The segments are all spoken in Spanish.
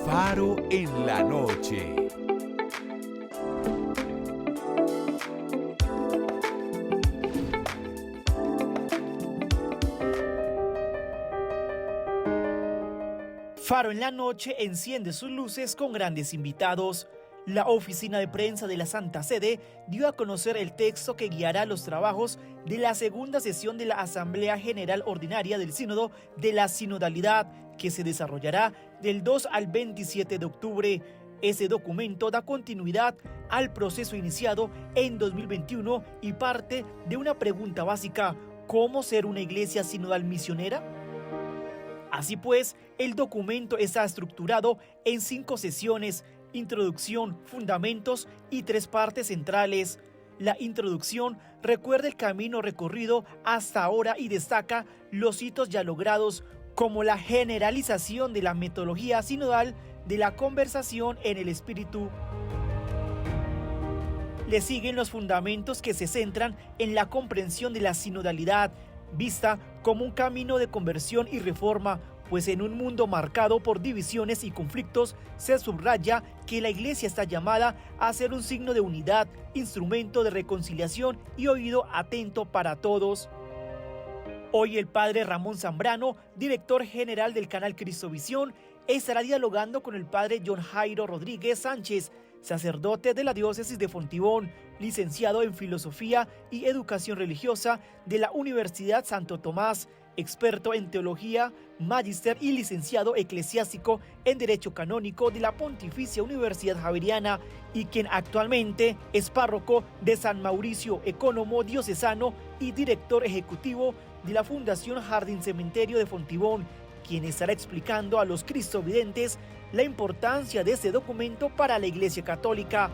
Faro en la noche. Faro en la noche enciende sus luces con grandes invitados. La oficina de prensa de la Santa Sede dio a conocer el texto que guiará los trabajos de la segunda sesión de la Asamblea General Ordinaria del Sínodo de la Sinodalidad, que se desarrollará del 2 al 27 de octubre. Ese documento da continuidad al proceso iniciado en 2021 y parte de una pregunta básica: ¿cómo ser una iglesia sinodal misionera? Así pues, el documento está estructurado en 5 sesiones: introducción, fundamentos y 3 partes centrales. La introducción recuerda el camino recorrido hasta ahora y destaca los hitos ya logrados, como la generalización de la metodología sinodal de la conversación en el espíritu. Le siguen los fundamentos, que se centran en la comprensión de la sinodalidad, vista como un camino de conversión y reforma, pues en un mundo marcado por divisiones y conflictos se subraya que la Iglesia está llamada a ser un signo de unidad, instrumento de reconciliación y oído atento para todos. Hoy el padre Ramón Zambrano, director general del canal Cristovisión, estará dialogando con el padre John Jairo Rodríguez Sánchez, sacerdote de la diócesis de Fontibón, licenciado en Filosofía y Educación Religiosa de la Universidad Santo Tomás, experto en teología, magíster y licenciado eclesiástico en Derecho Canónico de la Pontificia Universidad Javeriana, y quien actualmente es párroco de San Mauricio, ecónomo diocesano y director ejecutivo de la Fundación Jardín Cementerio de Fontibón, quien estará explicando a los cristovidentes la importancia de este documento para la Iglesia Católica.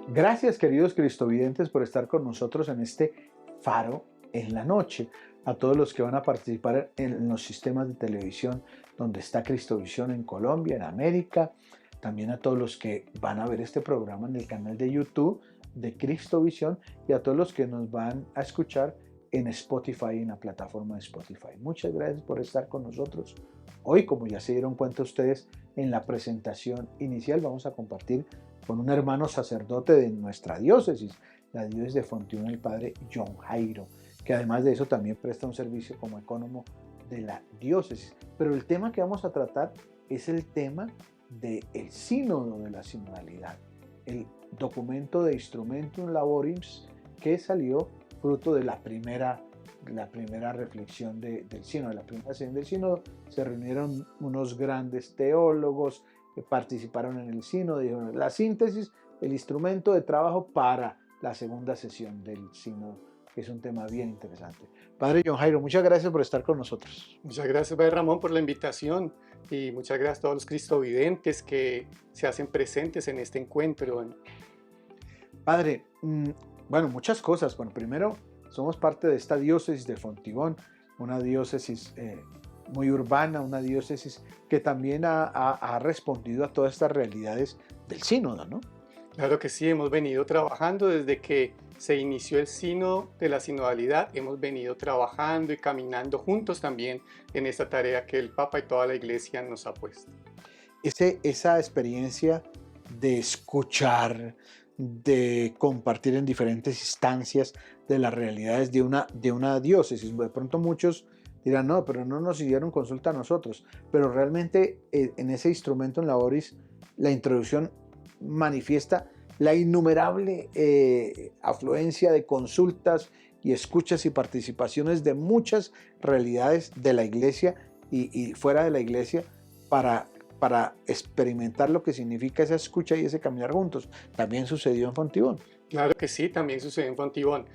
Gracias, queridos cristovidentes, por estar con nosotros en este Faro en la noche. A todos los que van a participar en los sistemas de televisión donde está Cristovisión en Colombia, en América. También a todos los que van a ver este programa en el canal de YouTube de Cristovisión, y a todos los que nos van a escuchar en Spotify, en la plataforma de Spotify. Muchas gracias por estar con nosotros. Hoy, como ya se dieron cuenta ustedes en la presentación inicial, vamos a compartir con un hermano sacerdote de nuestra diócesis, la diócesis de Fontibón, el padre John Jairo, que además de eso también presta un servicio como ecónomo de la diócesis. Pero el tema que vamos a tratar es el tema del sínodo de la sinodalidad, el documento de Instrumentum Laboribus que salió fruto de la primera reflexión del sínodo, de la primera sesión del sínodo. Se reunieron unos grandes teólogos que participaron en el sínodo, dijeron la síntesis, el instrumento de trabajo para la segunda sesión del sínodo, que es un tema bien interesante. Padre John Jairo, muchas gracias por estar con nosotros. Muchas gracias, Padre Ramón, por la invitación, y muchas gracias a todos los cristovidentes que se hacen presentes en este encuentro. Padre, bueno, muchas cosas. Bueno, primero, somos parte de esta diócesis de Fontibón, una diócesis muy urbana, una diócesis que también ha respondido a todas estas realidades del sínodo, ¿no? Claro que sí, hemos venido trabajando desde que se inició el sínodo de la sinodalidad, hemos venido trabajando y caminando juntos también en esta tarea que el Papa y toda la Iglesia nos ha puesto. Esa experiencia de escuchar, de compartir en diferentes instancias de las realidades de una diócesis. De pronto muchos dirán, no, pero no nos hicieron consulta a nosotros. Pero realmente en ese Instrumentum Laboris, la introducción manifiesta la innumerable afluencia de consultas y escuchas y participaciones de muchas realidades de la Iglesia y fuera de la Iglesia para experimentar lo que significa esa escucha y ese caminar juntos. También sucedió en Fontibón. Claro que sí, también sucedió en Fontibón.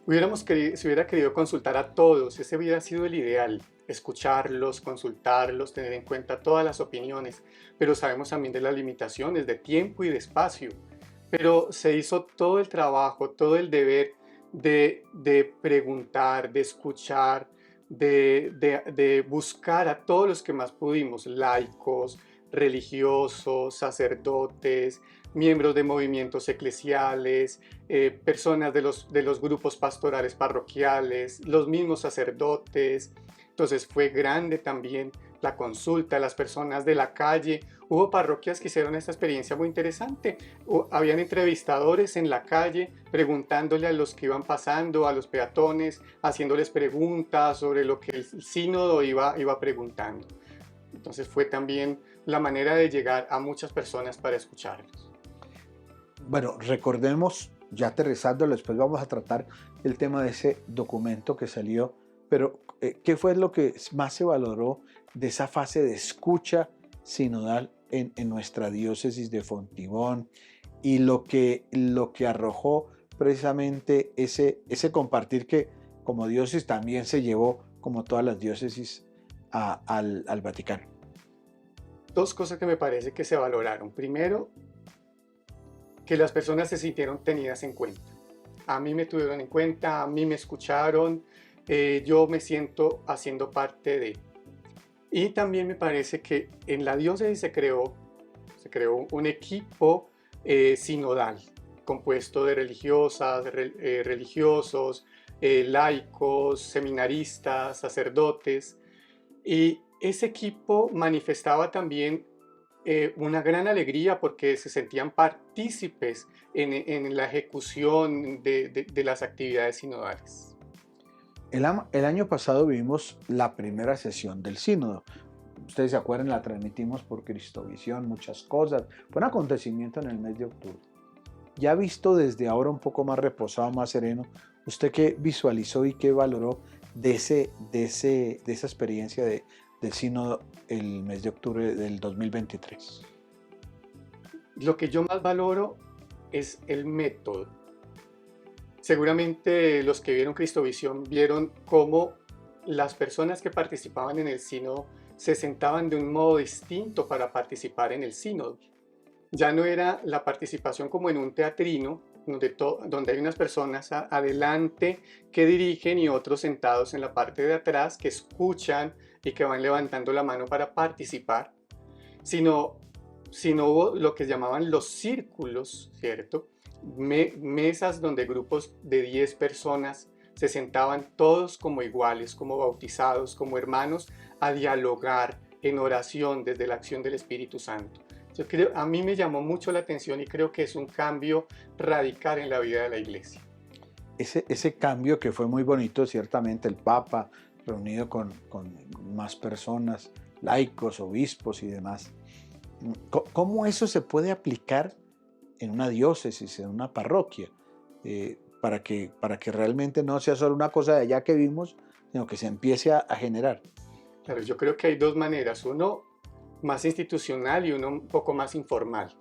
Se hubiera querido consultar a todos, ese hubiera sido el ideal, escucharlos, consultarlos, tener en cuenta todas las opiniones, pero sabemos también de las limitaciones de tiempo y de espacio. Pero se hizo todo el trabajo, todo el deber de preguntar, de escuchar, de buscar a todos los que más pudimos, laicos, religiosos, sacerdotes, miembros de movimientos eclesiales, personas de los grupos pastorales parroquiales, los mismos sacerdotes. Entonces fue grande también la consulta, las personas de la calle. Hubo parroquias que hicieron esta experiencia muy interesante. Habían entrevistadores en la calle preguntándole a los que iban pasando, a los peatones, haciéndoles preguntas sobre lo que el sínodo iba preguntando. Entonces fue también la manera de llegar a muchas personas para escucharlos. Bueno, recordemos, ya aterrizándolo, después vamos a tratar el tema de ese documento que salió, pero ¿qué fue lo que más se valoró de esa fase de escucha sinodal en nuestra diócesis de Fontibón y lo que arrojó precisamente ese compartir que como diócesis también se llevó, como todas las diócesis, al Vaticano? Dos cosas que me parece que se valoraron. Primero, que las personas se sintieron tenidas en cuenta. A mí me tuvieron en cuenta, a mí me escucharon, yo me siento haciendo parte de. Y también me parece que en la diócesis se creó un equipo sinodal, compuesto de religiosas, religiosos, laicos, seminaristas, sacerdotes. Y ese equipo manifestaba también una gran alegría porque se sentían partícipes en la ejecución de las actividades sinodales. El año pasado vivimos la primera sesión del sínodo. Ustedes se acuerdan, la transmitimos por Cristovisión, muchas cosas. Fue un acontecimiento en el mes de octubre. Ya visto desde ahora un poco más reposado, más sereno, ¿usted qué visualizó y qué valoró de esa experiencia del sínodo el mes de octubre del 2023? Lo que yo más valoro es el método. Seguramente los que vieron Cristovisión vieron cómo las personas que participaban en el sínodo se sentaban de un modo distinto para participar en el sínodo. Ya no era la participación como en un teatrino, donde hay unas personas adelante que dirigen y otros sentados en la parte de atrás que escuchan y que van levantando la mano para participar, sino hubo lo que llamaban los círculos, ¿cierto? Mesas donde grupos de 10 personas se sentaban todos como iguales, como bautizados, como hermanos, a dialogar en oración desde la acción del Espíritu Santo. Yo creo, a mí me llamó mucho la atención y creo que es un cambio radical en la vida de la Iglesia. Ese cambio que fue muy bonito, ciertamente, el Papa reunido con más personas, laicos, obispos y demás. ¿Cómo eso se puede aplicar en una diócesis, en una parroquia, para que realmente no sea solo una cosa de allá que vimos, sino que se empiece a generar? Claro, yo creo que hay dos maneras, uno más institucional y uno un poco más informal,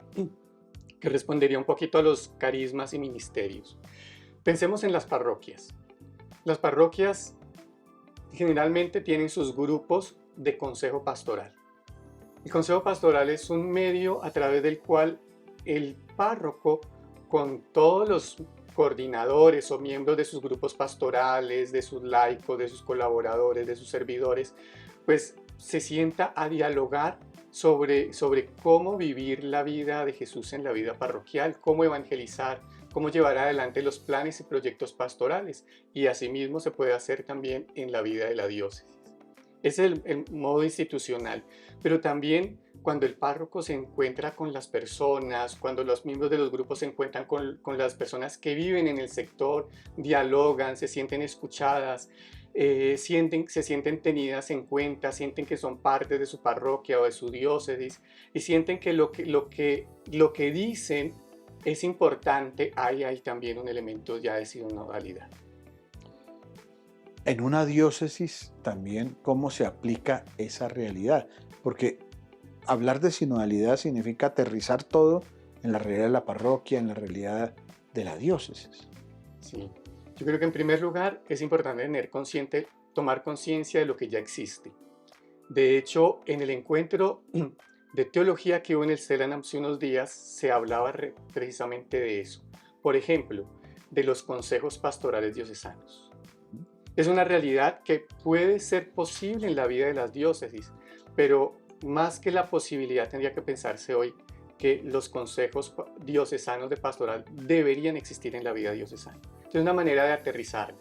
que respondería un poquito a los carismas y ministerios. Pensemos en las parroquias. Las parroquias generalmente tienen sus grupos de consejo pastoral. El consejo pastoral es un medio a través del cual el párroco, con todos los coordinadores o miembros de sus grupos pastorales, de sus laicos, de sus colaboradores, de sus servidores, pues se sienta a dialogar sobre cómo vivir la vida de Jesús en la vida parroquial, cómo evangelizar, cómo llevar adelante los planes y proyectos pastorales. Y asimismo se puede hacer también en la vida de la diócesis. Ese es el modo institucional, pero también cuando el párroco se encuentra con las personas, cuando los miembros de los grupos se encuentran con las personas que viven en el sector, dialogan, se sienten escuchadas, se sienten tenidas en cuenta, sienten que son parte de su parroquia o de su diócesis y sienten que lo que dicen es importante, hay también un elemento ya de sinodalidad. En una diócesis también, ¿cómo se aplica esa realidad? Porque hablar de sinodalidad significa aterrizar todo en la realidad de la parroquia, en la realidad de la diócesis. Sí, yo creo que en primer lugar es importante tomar conciencia de lo que ya existe. De hecho, en el encuentro de teología que hubo en el CELAN hace unos días, se hablaba precisamente de eso. Por ejemplo, de los consejos pastorales diocesanos. Es una realidad que puede ser posible en la vida de las diócesis, pero más que la posibilidad tendría que pensarse hoy que los consejos diocesanos de pastoral deberían existir en la vida diocesana. Es una manera de aterrizar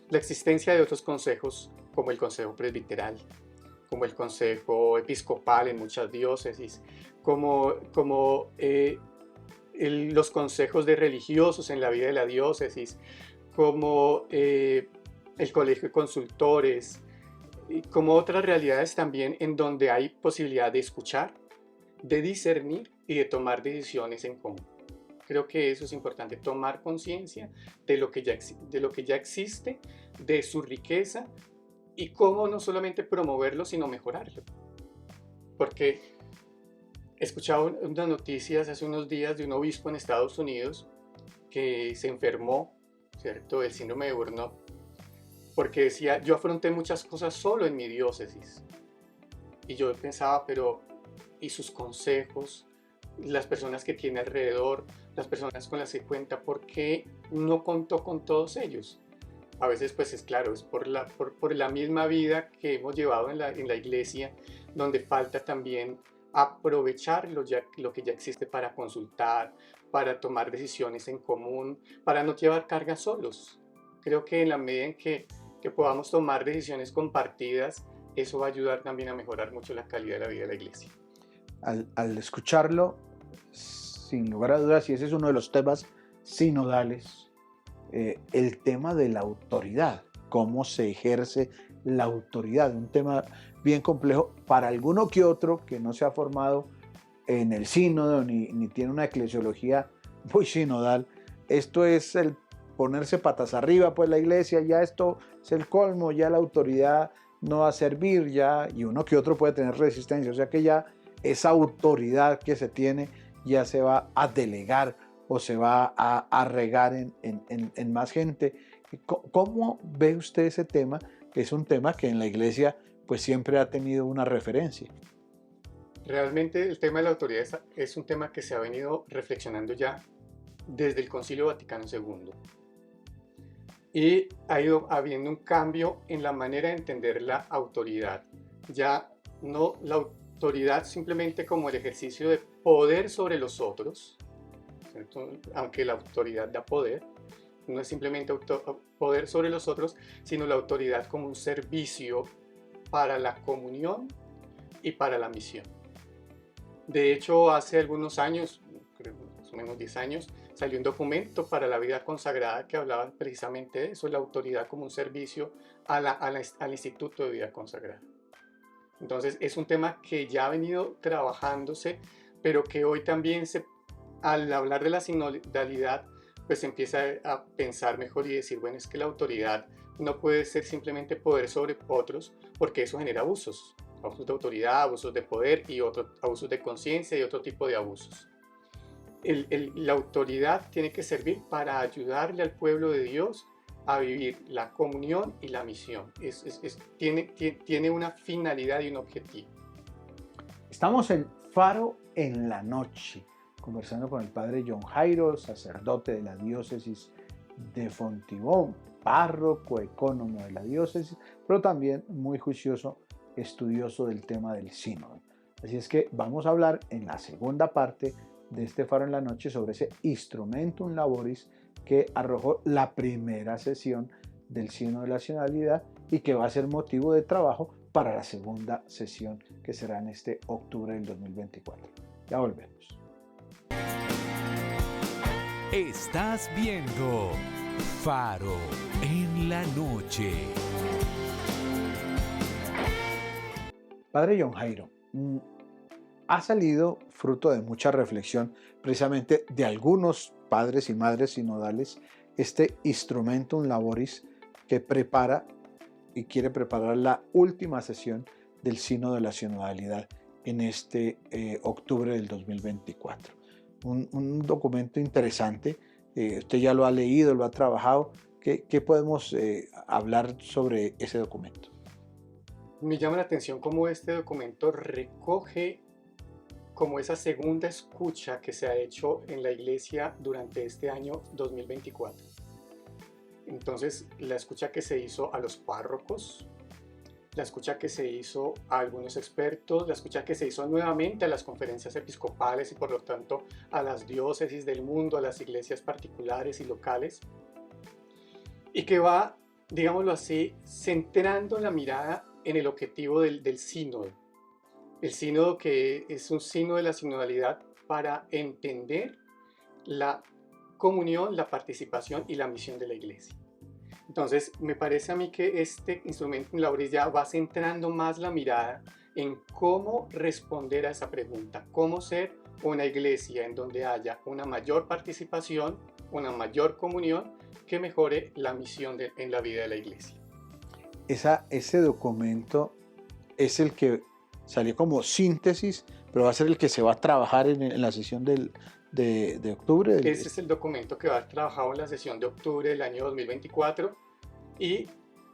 la existencia de otros consejos, como el consejo presbiteral, como el consejo episcopal en muchas diócesis, como los consejos de religiosos en la vida de la diócesis, como el colegio de consultores, y como otras realidades también en donde hay posibilidad de escuchar, de discernir y de tomar decisiones en común. Creo que eso es importante, tomar conciencia de lo que ya existe, de su riqueza y cómo no solamente promoverlo, sino mejorarlo. Porque escuchaba unas noticias hace unos días de un obispo en Estados Unidos que se enfermó, ¿cierto?, del síndrome de Burnout, porque decía, yo afronté muchas cosas solo en mi diócesis. Y yo pensaba, pero ¿y sus consejos? Las personas que tiene alrededor, las personas con las que cuenta, ¿por qué no contó con todos ellos? A veces pues es claro, es por la misma vida que hemos llevado en la iglesia, donde falta también aprovechar lo que ya existe para consultar, para tomar decisiones en común, para no llevar cargas solos. Creo que en la medida en que podamos tomar decisiones compartidas, eso va a ayudar también a mejorar mucho la calidad de la vida de la iglesia. Al escucharlo, sin lugar a dudas, y ese es uno de los temas sinodales, el tema de la autoridad, cómo se ejerce la autoridad, un tema bien complejo para alguno que otro que no se ha formado en el sínodo ni tiene una eclesiología muy sinodal. Esto es el ponerse patas arriba, pues la iglesia, ya esto es el colmo, ya la autoridad no va a servir, ya, y uno que otro puede tener resistencia, o sea que ya esa autoridad que se tiene ya se va a delegar o se va a regar en más gente. ¿Cómo ve usted ese tema? Que es un tema que en la iglesia pues siempre ha tenido una referencia. Realmente el tema de la autoridad es un tema que se ha venido reflexionando ya desde el Concilio Vaticano II. Y ha ido habiendo un cambio en la manera de entender la autoridad. Ya no la autoridad simplemente como el ejercicio de poder sobre los otros, ¿cierto? Aunque la autoridad da poder, no es simplemente poder sobre los otros, sino la autoridad como un servicio para la comunión y para la misión. De hecho, hace algunos años, creo más o menos 10 años, salió un documento para la vida consagrada que hablaba precisamente de eso, la autoridad como un servicio al Instituto de Vida Consagrada. Entonces es un tema que ya ha venido trabajándose, pero que hoy también al hablar de la sinodalidad, pues se empieza a pensar mejor y decir, bueno, es que la autoridad no puede ser simplemente poder sobre otros, porque eso genera abusos de autoridad, abusos de poder y abusos de conciencia y otro tipo de abusos. La autoridad tiene que servir para ayudarle al pueblo de Dios a vivir la comunión y la misión. Tiene una finalidad y un objetivo. Estamos en Faro en la Noche, conversando con el padre John Jairo, sacerdote de la diócesis de Fontibón, párroco, ecónomo de la diócesis, pero también muy juicioso, estudioso del tema del sínodo. Así es que vamos a hablar en la segunda parte de este Faro en la Noche sobre ese instrumentum laboris que arrojó la primera sesión del Sínodo de la Sinodalidad y que va a ser motivo de trabajo para la segunda sesión que será en este octubre del 2024. Ya volvemos. Estás viendo Faro en la Noche. Padre John Jairo, ha salido fruto de mucha reflexión precisamente de algunos padres y madres sinodales este instrumentum laboris que prepara y quiere preparar la última sesión del Sínodo de la Sinodalidad en este octubre del 2024. Un documento interesante, usted ya lo ha leído, lo ha trabajado. ¿Qué podemos hablar sobre ese documento? Me llama la atención cómo este documento recoge como esa segunda escucha que se ha hecho en la iglesia durante este año 2024. Entonces, la escucha que se hizo a los párrocos, la escucha que se hizo a algunos expertos, la escucha que se hizo nuevamente a las conferencias episcopales y por lo tanto a las diócesis del mundo, a las iglesias particulares y locales, y que va, digámoslo así, centrando la mirada en el objetivo del sínodo. El sínodo que es un sínodo de la sinodalidad para entender la comunión, la participación y la misión de la iglesia. Entonces, me parece a mí que este instrumento in lauris ya va centrando más la mirada en cómo responder a esa pregunta, cómo ser una iglesia en donde haya una mayor participación, una mayor comunión que mejore la misión en la vida de la iglesia. Ese documento es el que salió como síntesis, pero va a ser el que se va a trabajar en la sesión de octubre. Ese es el documento que va a ser trabajado en la sesión de octubre del año 2024 y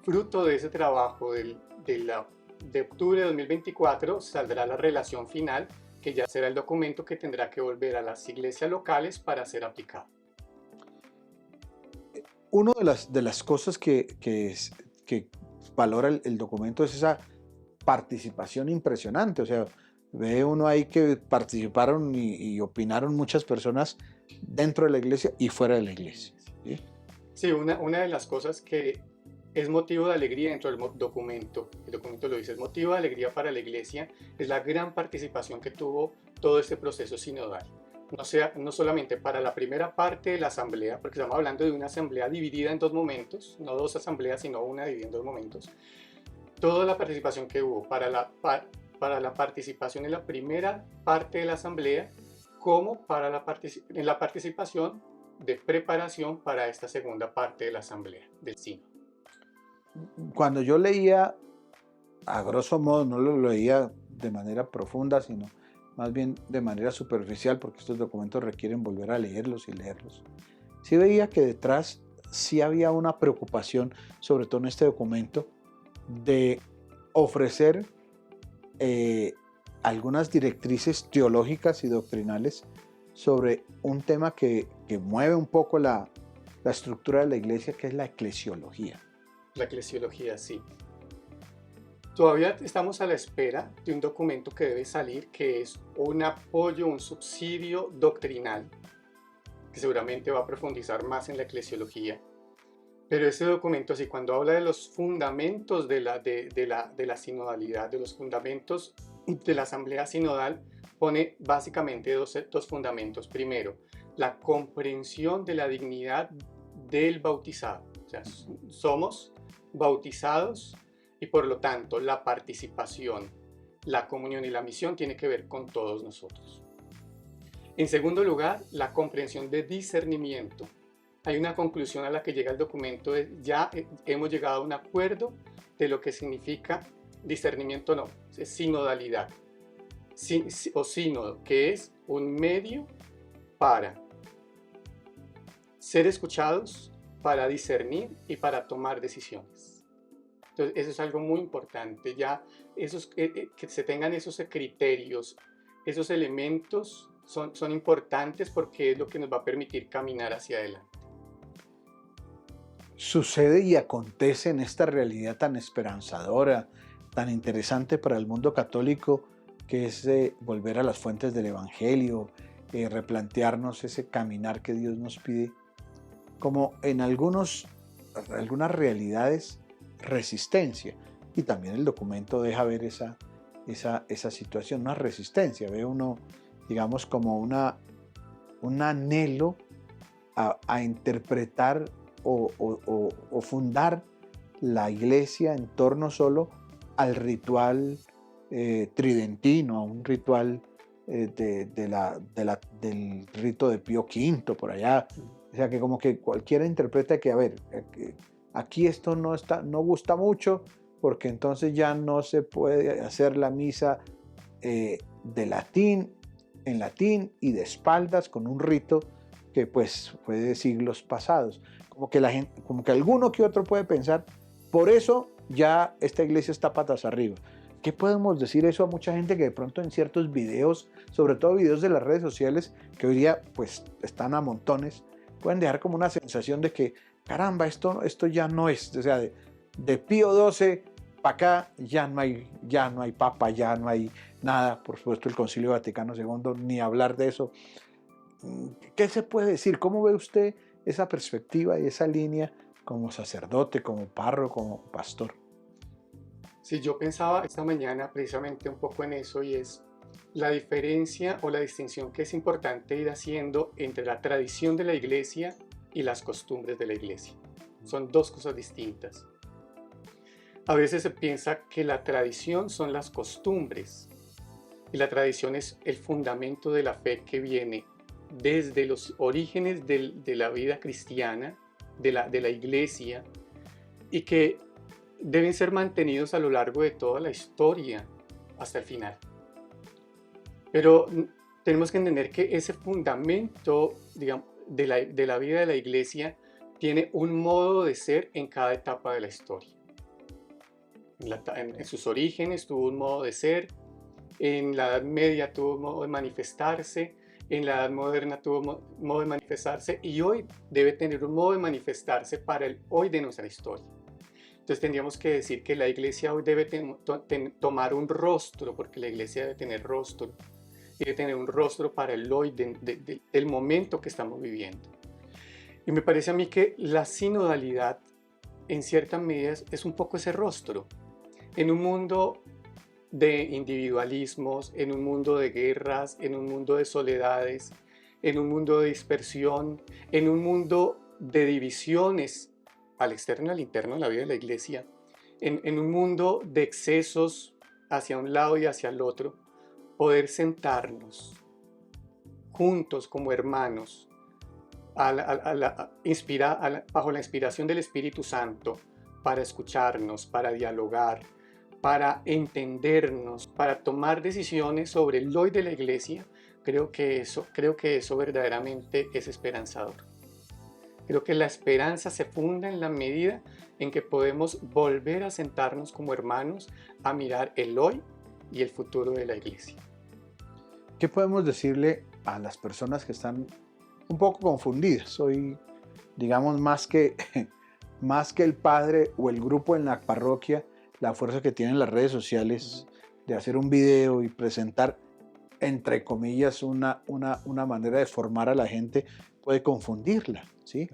fruto de ese trabajo de octubre de 2024 saldrá la relación final, que ya será el documento que tendrá que volver a las iglesias locales para ser aplicado. Una de las cosas que valora el documento es esa participación impresionante. O sea, ve uno ahí que participaron y opinaron muchas personas dentro de la iglesia y fuera de la iglesia. Sí, una de las cosas que es motivo de alegría dentro del documento, el documento lo dice, es motivo de alegría para la iglesia, es la gran participación que tuvo todo este proceso sinodal. No solamente para la primera parte de la asamblea, porque estamos hablando de una asamblea dividida en dos momentos, no dos asambleas, sino una dividida en dos momentos. Toda la participación que hubo para la participación en la primera parte de la asamblea, como en la participación de preparación para esta segunda parte de la asamblea, del sínodo. Cuando yo leía, a grosso modo, no lo leía de manera profunda, sino más bien de manera superficial, porque estos documentos requieren volver a leerlos y leerlos. Sí veía que detrás sí había una preocupación, sobre todo en este documento, de ofrecer algunas directrices teológicas y doctrinales sobre un tema que mueve un poco la estructura de la iglesia, que es la eclesiología. La eclesiología, sí. Todavía estamos a la espera de un documento que debe salir, que es un apoyo, un subsidio doctrinal, que seguramente va a profundizar más en la eclesiología. Pero ese documento, sí, cuando habla de los fundamentos de la sinodalidad, de los fundamentos de la asamblea sinodal, pone básicamente dos fundamentos. Primero, la comprensión de la dignidad del bautizado. O sea, somos bautizados y por lo tanto la participación, la comunión y la misión tiene que ver con todos nosotros. En segundo lugar, la comprensión de discernimiento. Hay una conclusión a la que llega el documento, ya hemos llegado a un acuerdo de lo que significa discernimiento, no, es sinodalidad, o sínodo, que es un medio para ser escuchados, para discernir y para tomar decisiones. Entonces, eso es algo muy importante, ya que se tengan esos criterios, esos elementos son importantes porque es lo que nos va a permitir caminar hacia adelante. Sucede y acontece en esta realidad tan esperanzadora, tan interesante para el mundo católico, que es volver a las fuentes del Evangelio, replantearnos ese caminar que Dios nos pide, como en algunas realidades resistencia, y también el documento deja ver esa situación, una resistencia, ve uno, digamos, como un anhelo a interpretar o fundar la iglesia en torno solo al ritual tridentino, a un ritual del rito de Pío V, por allá. O sea, que como que cualquiera interpreta que, a ver, aquí esto no gusta mucho, porque entonces ya no se puede hacer la misa en latín y de espaldas, con un rito que pues fue de siglos pasados. Como que alguno que otro puede pensar, por eso ya esta iglesia está patas arriba. ¿Qué podemos decir eso a mucha gente que de pronto en ciertos videos, sobre todo videos de las redes sociales, que hoy día pues están a montones, pueden dejar como una sensación de que, caramba, esto ya no es, o sea, de Pío XII para acá ya no hay papa, ya no hay nada, por supuesto el Concilio Vaticano II, ni hablar de eso. ¿Qué se puede decir? ¿Cómo ve usted esa perspectiva y esa línea como sacerdote, como párroco, como pastor? Sí, yo pensaba esta mañana precisamente un poco en eso, y es la diferencia o la distinción que es importante ir haciendo entre la tradición de la iglesia y las costumbres de la iglesia. Son dos cosas distintas. A veces se piensa que la tradición son las costumbres, y la tradición es el fundamento de la fe que viene desde los orígenes de la vida cristiana, de la iglesia, y que deben ser mantenidos a lo largo de toda la historia hasta el final. Pero tenemos que entender que ese fundamento, digamos, de la vida de la iglesia tiene un modo de ser en cada etapa de la historia. En sus orígenes tuvo un modo de ser, en la Edad Media tuvo un modo de manifestarse, en la Edad Moderna tuvo un modo de manifestarse, y hoy debe tener un modo de manifestarse para el hoy de nuestra historia. Entonces tendríamos que decir que la iglesia hoy debe tomar un rostro, porque la iglesia debe tener rostro, y debe tener un rostro para el hoy del momento que estamos viviendo. Y me parece a mí que la sinodalidad, en cierta medida, es un poco ese rostro. En un mundo de individualismos, en un mundo de guerras, en un mundo de soledades, en un mundo de dispersión, en un mundo de divisiones al externo y al interno de la vida de la iglesia, en un mundo de excesos hacia un lado y hacia el otro, poder sentarnos juntos como hermanos bajo la inspiración del Espíritu Santo para escucharnos, para dialogar, para entendernos, para tomar decisiones sobre el hoy de la iglesia. Creo que eso verdaderamente es esperanzador. Creo que la esperanza se funda en la medida en que podemos volver a sentarnos como hermanos a mirar el hoy y el futuro de la iglesia. ¿Qué podemos decirle a las personas que están un poco confundidas? Hoy, digamos, más que el padre o el grupo en la parroquia, la fuerza que tienen las redes sociales de hacer un video y presentar, entre comillas, una manera de formar a la gente, puede confundirla, ¿sí?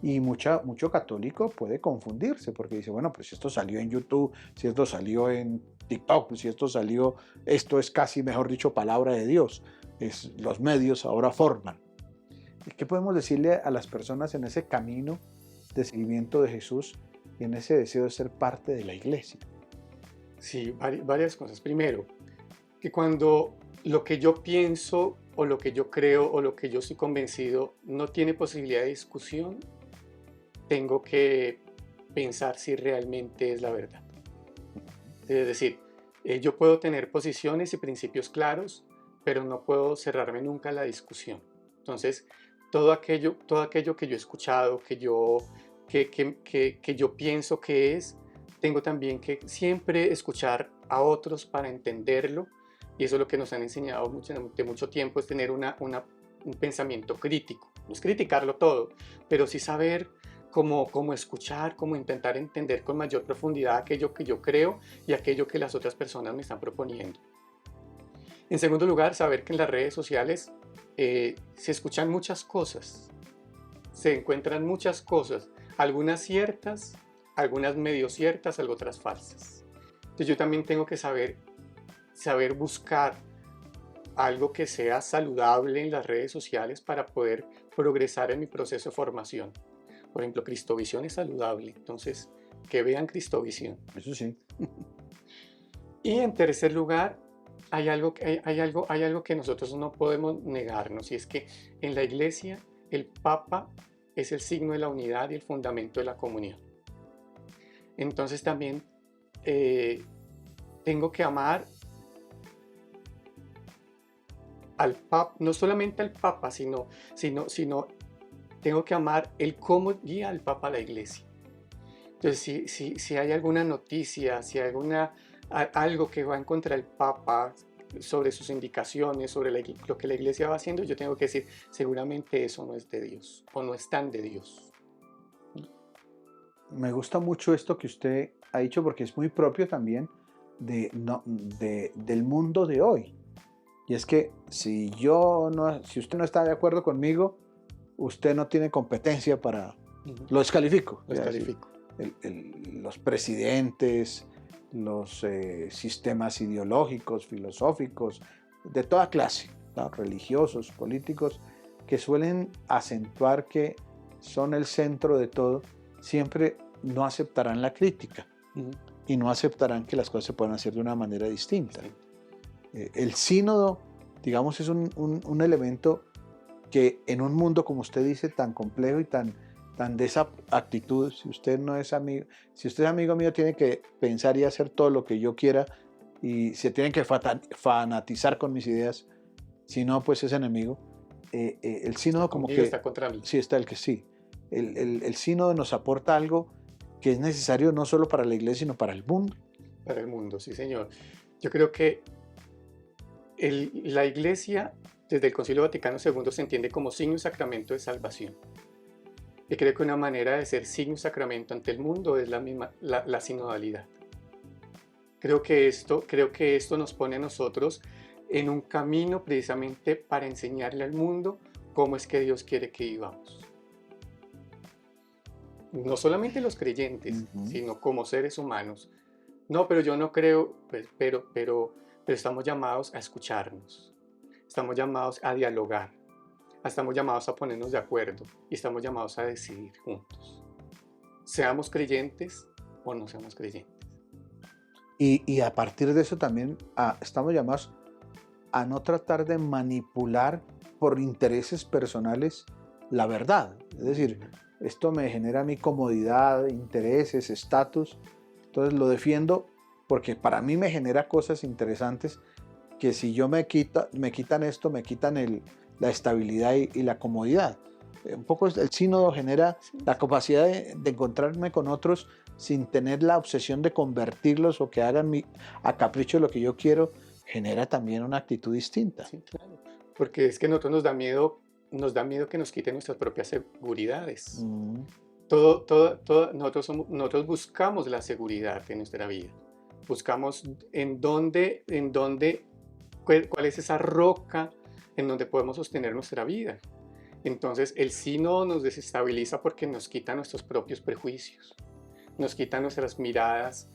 Y mucho católico puede confundirse porque dice, bueno, pues si esto salió en YouTube, si esto salió en TikTok, si esto es casi, mejor dicho, palabra de Dios. Los medios ahora forman. ¿Qué podemos decirle a las personas en ese camino de seguimiento de Jesús y en ese deseo de ser parte de la iglesia? Sí, varias cosas. Primero, que cuando lo que yo pienso o lo que yo creo o lo que yo estoy convencido no tiene posibilidad de discusión, tengo que pensar si realmente es la verdad. Es decir, yo puedo tener posiciones y principios claros, pero no puedo cerrarme nunca a la discusión. Entonces, todo aquello que yo he escuchado, que yo pienso que es, tengo también que siempre escuchar a otros para entenderlo, y eso es lo que nos han enseñado de mucho tiempo, es tener un pensamiento crítico. No es criticarlo todo, pero sí saber cómo escuchar, cómo intentar entender con mayor profundidad aquello que yo creo y aquello que las otras personas me están proponiendo. En segundo lugar, saber que en las redes sociales se escuchan muchas cosas, se encuentran muchas cosas, algunas ciertas, algunas medio ciertas, otras falsas. Entonces yo también tengo que saber buscar algo que sea saludable en las redes sociales para poder progresar en mi proceso de formación. Por ejemplo, Cristovisión es saludable, entonces que vean Cristovisión. Eso sí. Y en tercer lugar, hay algo que nosotros no podemos negarnos, y es que en la iglesia el Papa es el signo de la unidad y el fundamento de la comunión. Entonces también tengo que amar al Papa, no solamente al Papa, sino tengo que amar el cómo guía al Papa a la iglesia. Entonces, si hay alguna noticia, si hay algo que va en contra del Papa, sobre sus indicaciones, sobre lo que la iglesia va haciendo, yo tengo que decir, seguramente eso no es de Dios, o no es tan de Dios. Me gusta mucho esto que usted ha dicho porque es muy propio también del mundo de hoy. Y es que si usted no está de acuerdo conmigo, usted no tiene competencia para... Lo descalifico. Lo descalifico. Los presidentes, los sistemas ideológicos, filosóficos, de toda clase, ¿no? Religiosos, políticos, que suelen acentuar que son el centro de todo, siempre no aceptarán la crítica y no aceptarán que las cosas se puedan hacer de una manera distinta. Sí. El sínodo, digamos, es un elemento que en un mundo, como usted dice, tan complejo y tan de esa actitud, si usted es amigo mío, tiene que pensar y hacer todo lo que yo quiera y se tienen que fanatizar con mis ideas, si no, pues es enemigo. El sínodo como que... está contra mí. Sí, está el que sí. El sínodo nos aporta algo que es necesario no solo para la iglesia, sino para el mundo. Para el mundo, sí, señor. Yo creo que la iglesia, desde el Concilio Vaticano II, se entiende como signo y sacramento de salvación. Y creo que una manera de ser signo y sacramento ante el mundo es la sinodalidad. Creo que esto nos pone a nosotros en un camino precisamente para enseñarle al mundo cómo es que Dios quiere que vivamos. No solamente los creyentes, sino como seres humanos. No, pero yo no creo, pues, pero estamos llamados a escucharnos. Estamos llamados a dialogar. Estamos llamados a ponernos de acuerdo y estamos llamados a decidir juntos. Seamos creyentes o no seamos creyentes. Y a partir de eso también estamos llamados a no tratar de manipular por intereses personales la verdad. Es decir, esto me genera mi comodidad, intereses, estatus. Entonces lo defiendo porque para mí me genera cosas interesantes que si yo me quitan esto, me quitan la estabilidad y la comodidad. Un poco el sínodo genera la capacidad de encontrarme con otros sin tener la obsesión de convertirlos o que hagan a capricho lo que yo quiero, genera también una actitud distinta. Sí, claro. Porque es que a nosotros nos da miedo que nos quiten nuestras propias seguridades. Nosotros buscamos la seguridad en nuestra vida. Buscamos cuál es esa roca en donde podemos sostener nuestra vida. Entonces el sínodo nos desestabiliza porque nos quita nuestros propios prejuicios, nos quita nuestras miradas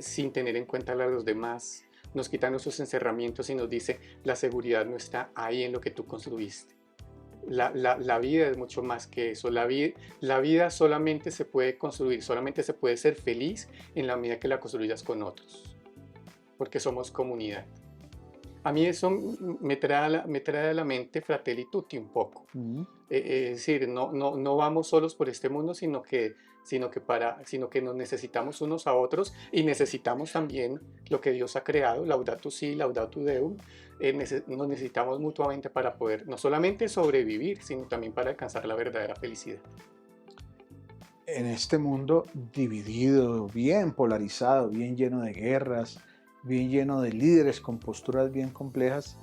sin tener en cuenta a los demás, nos quita nuestros encerramientos y nos dice la seguridad no está ahí en lo que tú construiste. La vida es mucho más que eso. La vida solamente se puede construir, solamente se puede ser feliz en la medida que la construyas con otros, porque somos comunidad. A mí eso me trae a la mente Fratelli Tutti un poco. Es decir, no vamos solos por este mundo, sino que nos necesitamos unos a otros y necesitamos también lo que Dios ha creado, Laudato Si, Laudato Deum. Nos necesitamos mutuamente para poder no solamente sobrevivir, sino también para alcanzar la verdadera felicidad. En este mundo dividido, bien polarizado, bien lleno de guerras, bien lleno de líderes con posturas bien complejas,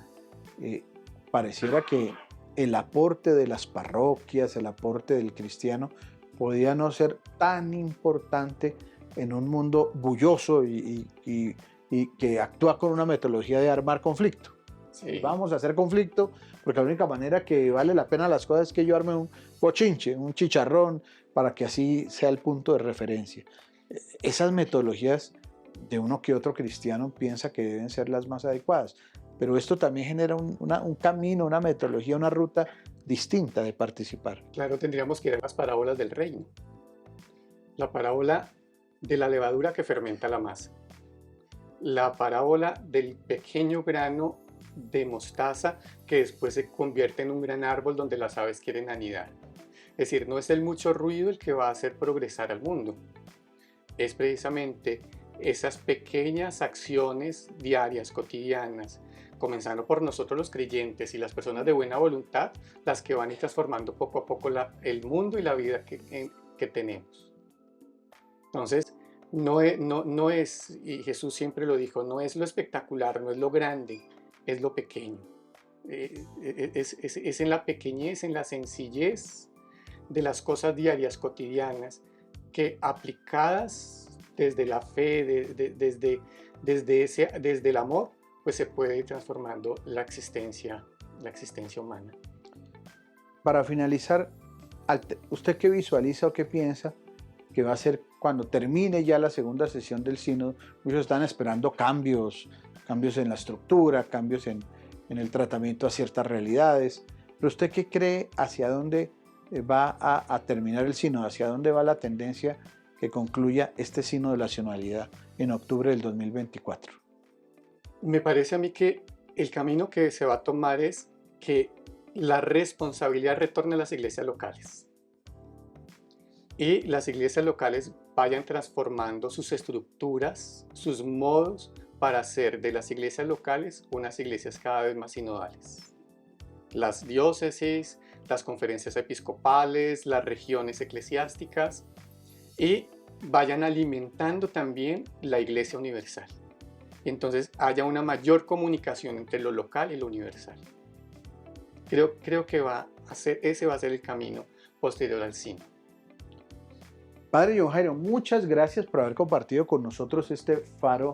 pareciera que el aporte de las parroquias, el aporte del cristiano, podía no ser tan importante en un mundo bulloso y que actúa con una metodología de armar conflicto. Sí. Vamos a hacer conflicto porque la única manera que vale la pena las cosas es que yo arme un bochinche, un chicharrón, para que así sea el punto de referencia. Esas metodologías de uno que otro cristiano piensa que deben ser las más adecuadas, pero esto también genera un camino, una metodología, una ruta distinta de participar. Claro, tendríamos que ir a las parábolas del reino. La parábola de la levadura que fermenta la masa. La parábola del pequeño grano de mostaza que después se convierte en un gran árbol donde las aves quieren anidar. Es decir, no es el mucho ruido el que va a hacer progresar al mundo. Es precisamente esas pequeñas acciones diarias, cotidianas, comenzando por nosotros los creyentes y las personas de buena voluntad, las que van a ir transformando poco a poco el mundo y la vida que tenemos. Entonces, no es, y Jesús siempre lo dijo, no es lo espectacular, no es lo grande, es lo pequeño. Es en la pequeñez, en la sencillez de las cosas diarias, cotidianas, que aplicadas desde la fe, desde el amor, pues se puede ir transformando la existencia humana. Para finalizar, ¿usted qué visualiza o qué piensa que va a ser cuando termine ya la segunda sesión del sínodo? Muchos están esperando cambios en la estructura, cambios en el tratamiento a ciertas realidades. Pero ¿usted qué cree hacia dónde va a terminar el sínodo? ¿Hacia dónde va la tendencia que concluya este sínodo de la sinodalidad en octubre del 2024? Me parece a mí que el camino que se va a tomar es que la responsabilidad retorne a las iglesias locales. Y las iglesias locales vayan transformando sus estructuras, sus modos para hacer de las iglesias locales unas iglesias cada vez más sinodales. Las diócesis, las conferencias episcopales, las regiones eclesiásticas, y vayan alimentando también la iglesia universal. Entonces haya una mayor comunicación entre lo local y lo universal. Creo que ese va a ser el camino posterior al sínodo. Padre John Jairo, muchas gracias por haber compartido con nosotros este faro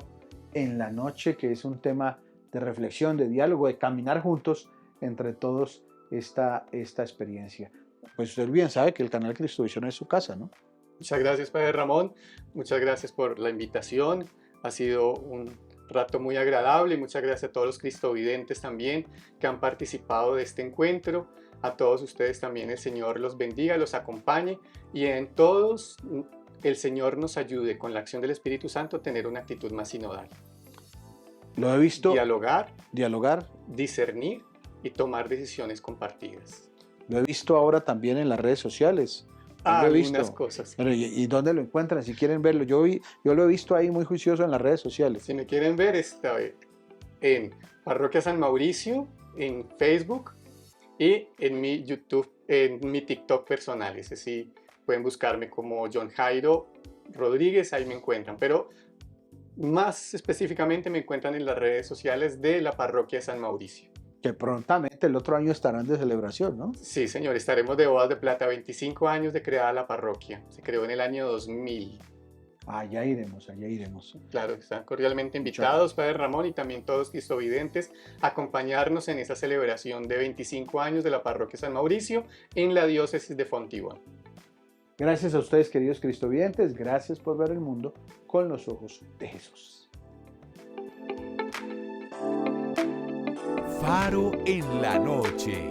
en la noche, que es un tema de reflexión, de diálogo, de caminar juntos entre todos esta experiencia. Pues usted bien sabe que el canal Cristovisión es su casa, ¿no? Muchas gracias, Padre Ramón. Muchas gracias por la invitación. Ha sido un rato muy agradable. Muchas gracias a todos los cristovidentes también que han participado de este encuentro. A todos ustedes también el Señor los bendiga, los acompañe, y en todos el Señor nos ayude con la acción del Espíritu Santo a tener una actitud más sinodal. Lo he visto. Dialogar, discernir y tomar decisiones compartidas. Lo he visto ahora también en las redes sociales. Algunas cosas. Pero, ¿y dónde lo encuentran? Si quieren verlo, yo lo he visto ahí muy juicioso en las redes sociales. Si me quieren ver, está en Parroquia San Mauricio, en Facebook y en mi YouTube, en mi TikTok personal. Ese sí, pueden buscarme como John Jairo Rodríguez, ahí me encuentran. Pero más específicamente me encuentran en las redes sociales de la Parroquia San Mauricio. Que prontamente el otro año estarán de celebración, ¿no? Sí, señor, estaremos de bodas de plata, 25 años de creada la parroquia. Se creó en el año 2000. Allá iremos. Claro, están cordialmente invitados, Padre Ramón, y también todos cristovidentes, a acompañarnos en esa celebración de 25 años de la Parroquia San Mauricio en la diócesis de Fontibón. Gracias a ustedes, queridos cristovidentes, gracias por ver el mundo con los ojos de Jesús. Faro en la noche.